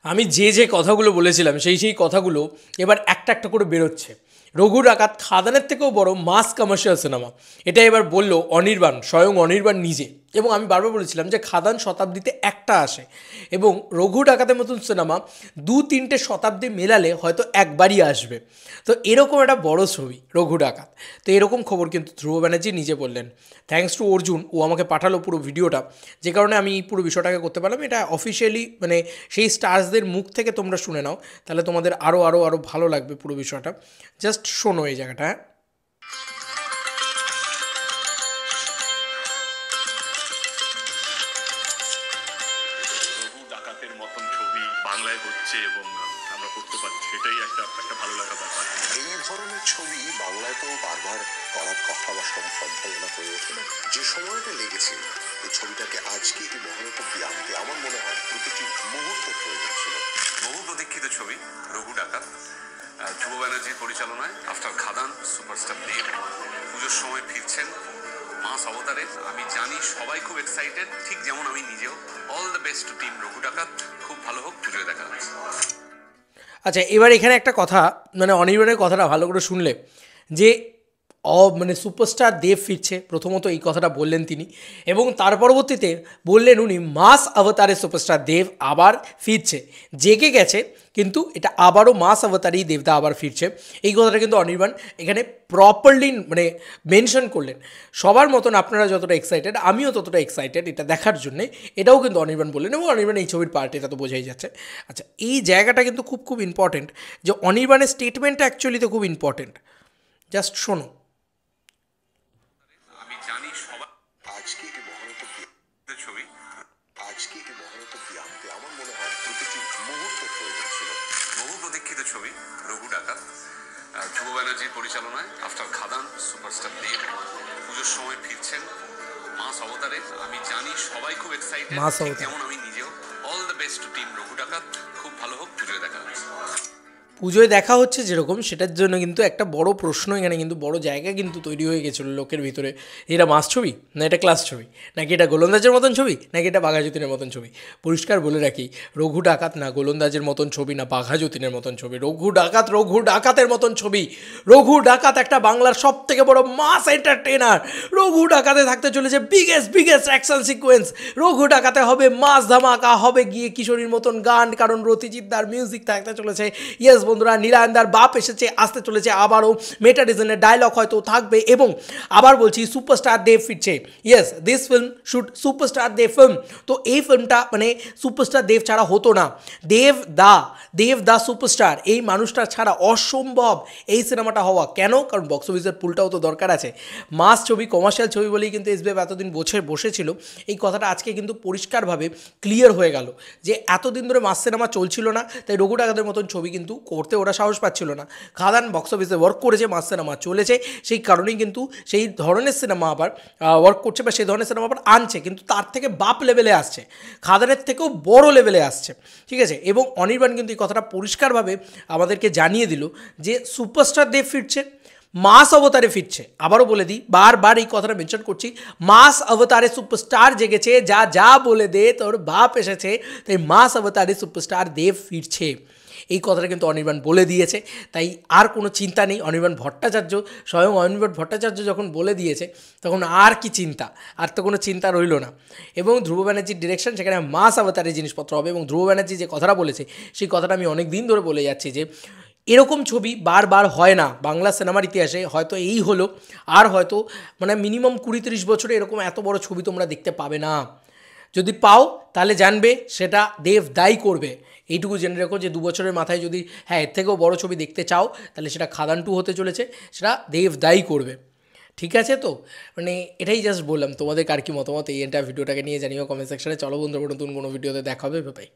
আমি যে কথাগুলো বলেছিলাম সেই কথাগুলো এবার একটা একটা করে বেরোচ্ছে। রঘু ডাকাত খাদানের থেকেও বড় মাস কমার্শিয়াল সিনেমা, এটা এবার বললো অনির্বাণ, স্বয়ং অনির্বাণ নিজে। এবং আমি বারবার বলেছিলাম যে খাদান শতাব্দীতে একটা আসে এবং রঘু ডাকাতের মতন সিনেমা 2-3টে শতাব্দী মেলালে হয়তো একবারই আসবে। তো এরকম একটা বড় ছবি রঘু ডাকাত। তো এরকম খবর কিন্তু ধ্রুব ব্যানার্জি নিজে বললেন। থ্যাঙ্কস টু অর্জুন, ও আমাকে পাঠালো পুরো ভিডিওটা, যে কারণে আমি পুরো বিষয়টাকে করতে পারলাম। এটা অফিসিয়ালি মানে সেই স্টার্সদের মুখ থেকে তোমরা শুনে নাও, তাহলে তোমাদের আরও আরও আরও ভালো লাগবে পুরো বিষয়টা। জাস্ট শোনো এই জায়গাটা। হ্যাঁ, রঘু ডাকাতের মতন ছবি বাংলায় হচ্ছে এবং আমরা করতে পারছি, এটাই একটা ভালো লাগা ব্যাপার। এই ধরনের ছবি বাংলায় তো বারবার করার কথা বা সম্ভাবনা হয়ে ওঠে না। যে সময়টা লেগেছে এই ছবিটাকে আজকে এই মহারত আনতে আমার মনে হয় প্রতিটি মুহূর্ত প্রয়োজন ছিল। বহু প্রতীক্ষিত ছবি রঘু ডাকাত, ধ্রুব ব্যানার্জির পরিচালনায় আফটার খাদান সুপারস্টার দেব পুজোর সময় ফিরছেন মাস অবতারে। আমি জানি সবাই খুব এক্সাইটেড, ঠিক যেমন আমি নিজেও। All the best to team Raghu ডাকাত, খুব ভালো হোক, পুজোয় দেখা হচ্ছে। আচ্ছা, এবার এখানে একটা কথা, মানে অনির্বাণের কথাটা ভালো করে শুনলে, যে মানে সুপারস্টার দেব ফিরছে, প্রথমত এই কথাটা বললেন তিনি, এবং তার পরবর্তীতে বললেন উনি মাস অবতারে সুপারস্টার দেব আবার ফিরছে। জেগে গেছে কিন্তু এটা আবারও মাস অবতারেই দেবদা আবার ফিরছে। এই কথাটা কিন্তু অনির্বাণ এখানে প্রপারলি মানে মেনশন করলেন। সবার মতন আপনারা যতটা এক্সাইটেড, আমিও ততটা এক্সাইটেড এটা দেখার জন্যে, এটাও কিন্তু অনির্বাণ বললেন, এবং অনির্বাণ এই ছবির পার্ট, এটা তো বোঝাই যাচ্ছে। আচ্ছা, এই জায়গাটা কিন্তু খুব ইম্পর্টেন্ট, যে অনির্বাণের স্টেটমেন্টটা অ্যাকচুয়ালিতে খুব ইম্পর্টেন্ট। জাস্ট শোনো। আমি জানি সবাই আজকে এই মহারত ছবি আজকে এই মহারত আনতে আমার মনে হয় প্রতিটি মুহূর্ত প্রয়োজন ছিল। বহু প্রতীক্ষিত ছবি রঘু ডাকাত, ধ্রুব ব্যানার্জির পরিচালনায় আফটার খাদান সুপারস্টার দেব পুজোর সময় ফিরছেন মাস অবতারে। আমি জানি সবাই খুব এক্সাইটেড, মাস ঠিক অবতার। যেমন আমি নিজেও। All the best to team Raghu ডাকাত, খুব ভালো হোক, পুজোয় দেখা হচ্ছে। পুজোয় দেখা হচ্ছে যেরকম, সেটার জন্য কিন্তু একটা বড় প্রশ্ন এখানে কিন্তু বড় জায়গা কিন্তু তৈরি হয়ে গেছিলো লোকের ভিতরে। এটা মাস ছবি না এটা ক্লাস ছবি, নাকি এটা গোলন্দাজের মতন ছবি, নাকি এটা বাঘা যতীনের মতন ছবি। পরিষ্কার বলে রাখি, রঘু ডাকাত না গোলন্দাজের মতন ছবি, না বাঘা যতীনের মতন ছবি। রঘু ডাকাতের মতন ছবি। রঘু ডাকাত একটা বাংলার সব থেকে বড় মাস এন্টারটেনার। রঘু ডাকাতে থাকতে চলেছে বিগেস্ট অ্যাকশন সিকোয়েন্স। রঘু ডাকাতে হবে মাস ধামাকা, হবে গিয়ে কিশোরীর মতন গান, কারণ রতিজিৎদার মিউজিক থাকতে চলেছে। ইয়েস বন্ধুরা, নীলায়নদার বাপ এসেছে, আসতে চলেছে আবারও মেটাডিজনের ডায়লগ হয়তো থাকবে, এবং আবার বলছি সুপারস্টার দেব ফিরছে। Yes, this film should superstar Dev film. তো এই ফিল্মটা মানে সুপারস্টার দেব ছাড়া হতো না। দেব দা সুপারস্টার, এই মানুষটা ছাড়া অসম্ভব এই সিনেমাটা হওয়া। কেন? কারণ বক্স অফিসের পুলটাও তো দরকার আছে। মাস ছবি, কমার্শিয়াল ছবি বলেই কিন্তু এসবিএফ এতদিন বসেছিল। এই কথাটা আজকে কিন্তু পরিষ্কারভাবে ক্লিয়ার হয়ে গেল, যে এতদিন ধরে মাস সিনেমা চলছিল না, তাই রঘু ডাকাতের মতন ছবি কিন্তু করতে ওরা সাহস পাচ্ছিল না। খাদান বক্স অফিসে ওয়ার্ক করেছে, মাস সিনেমা চলেছে, সেই কারণেই কিন্তু সেই ধরনের সিনেমা আবার ওয়ার্ক করছে, বা সেই ধরনের সিনেমা আবার আনছে, কিন্তু তার থেকে বাপ লেভেলে আসছে, খাদানের থেকেও বড় লেভেলে আসছে। ঠিক আছে, এবং অনির্বাণ কিন্তু এই কথাটা পরিষ্কারভাবে আমাদেরকে জানিয়ে দিল যে সুপারস্টার দেব ফিরছে, মাস অবতারে ফিরছে। আবারও বলে দিই, বারবার এই কথাটা মেনশন করছি, মাস অবতারে সুপারস্টার জেগেছে, যা বলে দে তোর বাপ এসেছে, তাই মাস অবতারে সুপারস্টার দেব ফিরছে। এই কথাটা কিন্তু অনির্বাণ বলে দিয়েছে, তাই আর কোনো চিন্তা নেই। স্বয়ং অনির্বাণ ভট্টাচার্য যখন বলে দিয়েছে, তখন আর কি চিন্তা, আর তো কোনো চিন্তা রইল না। এবং ধ্রুব ব্যানার্জির ডিরেকশন, সেখানে মাস অবতারের জিনিসপত্র হবে। এবং ধ্রুব ব্যানার্জি যে কথাটা বলেছে, সেই কথাটা আমি অনেক দিন ধরে বলে যাচ্ছি, যে এরকম ছবি বারবার হয় না বাংলা সিনেমার ইতিহাসে, হয়তো এই হলো, আর হয়তো মানে মিনিমাম 20-30 বছরে এরকম এত বড় ছবি তোমরা দেখতে পাবে না। যদি পাও তাহলে জানবে সেটা দেব দায়ী করবে। এইটুকু জেনে রেখো যে 2 বছরের মাথায় যদি এর থেকেও বড় ছবি দেখতে চাও, তাহলে সেটা খাদান 2 হতে চলেছে, সেটা দেব দায়ী করবে। ঠিক আছে, তো মানে এটাই জাস্ট বললাম। তোমাদের কার কি মতামত এই ভিডিওটাকে নিয়ে জানিও কমেন্ট সেকশনে। চলো বন্ধুরা, নতুন কোনো ভিডিওতে দেখা হবে, বাই।